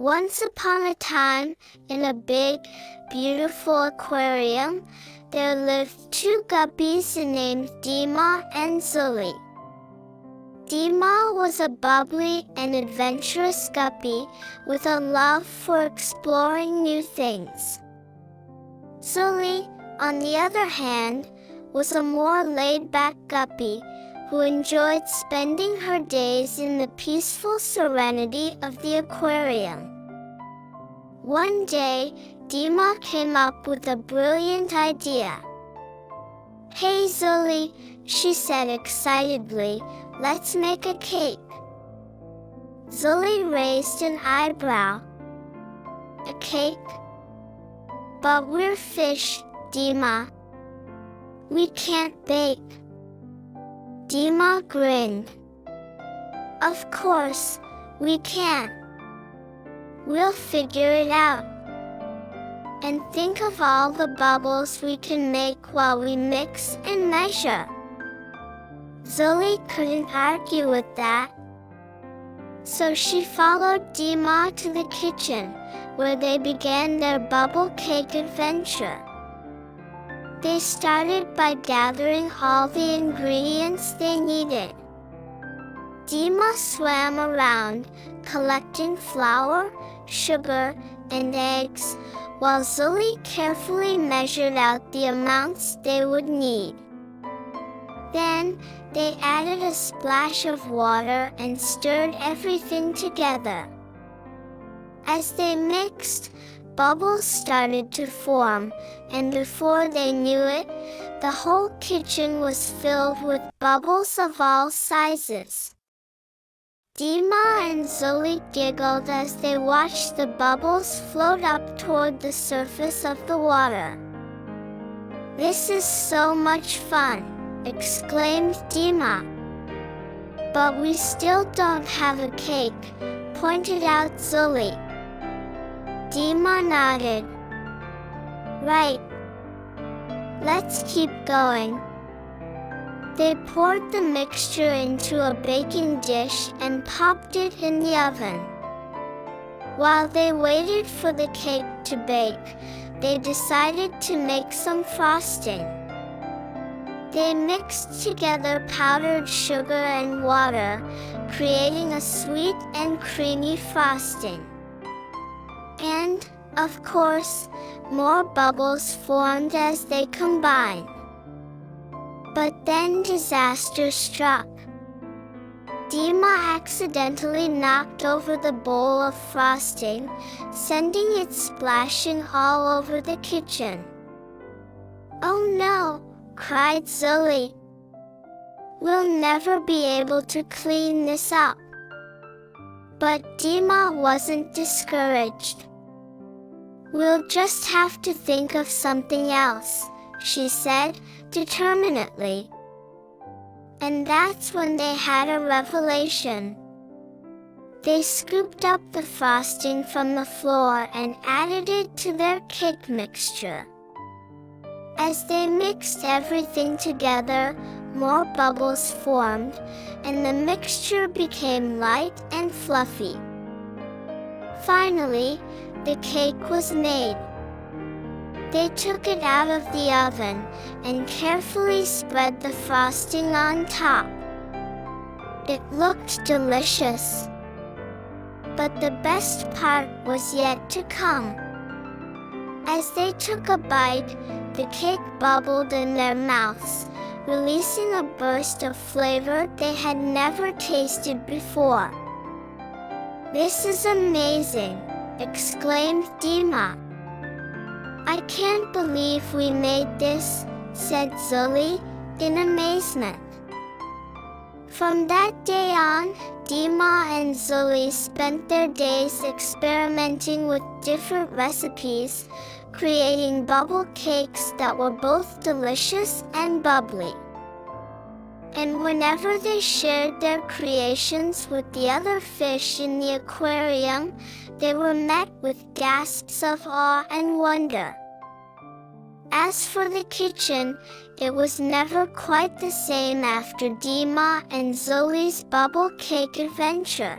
Once upon a time, in a big, beautiful aquarium, there lived two guppies named Deema and Zooli. Deema was a bubbly and adventurous guppy with a love for exploring new things. Zooli, on the other hand, was a more laid-back guppy who enjoyed spending her days in the peaceful serenity of the aquarium. One day, Deema came up with a brilliant idea. "Hey Zooli," she said excitedly, "let's make a cake." Zooli raised an eyebrow. "A cake? But we're fish, Deema. We can't bake." Deema grinned. "Of course, we can. We'll figure it out. And think of all the bubbles we can make while we mix and measure." Zooli couldn't argue with that. So she followed Deema to the kitchen, where they began their bubble cake adventure. They started by gathering all the ingredients they needed. Deema swam around, collecting flour, sugar, and eggs, while Zooli carefully measured out the amounts they would need. Then, they added a splash of water and stirred everything together. As they mixed, bubbles started to form, and before they knew it, the whole kitchen was filled with bubbles of all sizes. Deema and Zooli giggled as they watched the bubbles float up toward the surface of the water. "This is so much fun," exclaimed Deema. "But we still don't have a cake," pointed out Zooli. Deema nodded. "Right. Let's keep going." They poured the mixture into a baking dish and popped it in the oven. While they waited for the cake to bake, they decided to make some frosting. They mixed together powdered sugar and water, creating a sweet and creamy frosting. And, of course, more bubbles formed as they combined. But then disaster struck. Deema accidentally knocked over the bowl of frosting, sending it splashing all over the kitchen. "Oh no!" cried Zooli. "We'll never be able to clean this up." But Deema wasn't discouraged. "We'll just have to think of something else," she said, determinedly. And that's when they had a revelation. They scooped up the frosting from the floor and added it to their cake mixture. As they mixed everything together, more bubbles formed, and the mixture became light and fluffy. Finally, the cake was made. They took it out of the oven and carefully spread the frosting on top. It looked delicious. But the best part was yet to come. As they took a bite, the cake bubbled in their mouths, releasing a burst of flavor they had never tasted before. "This is amazing!" exclaimed Deema. "I can't believe we made this," said Zooli, in amazement. From that day on, Deema and Zooli spent their days experimenting with different recipes, creating bubble cakes that were both delicious and bubbly. And whenever they shared their creations with the other fish in the aquarium, they were met with gasps of awe and wonder. As for the kitchen, it was never quite the same after Deema and Zooli's bubble cake adventure.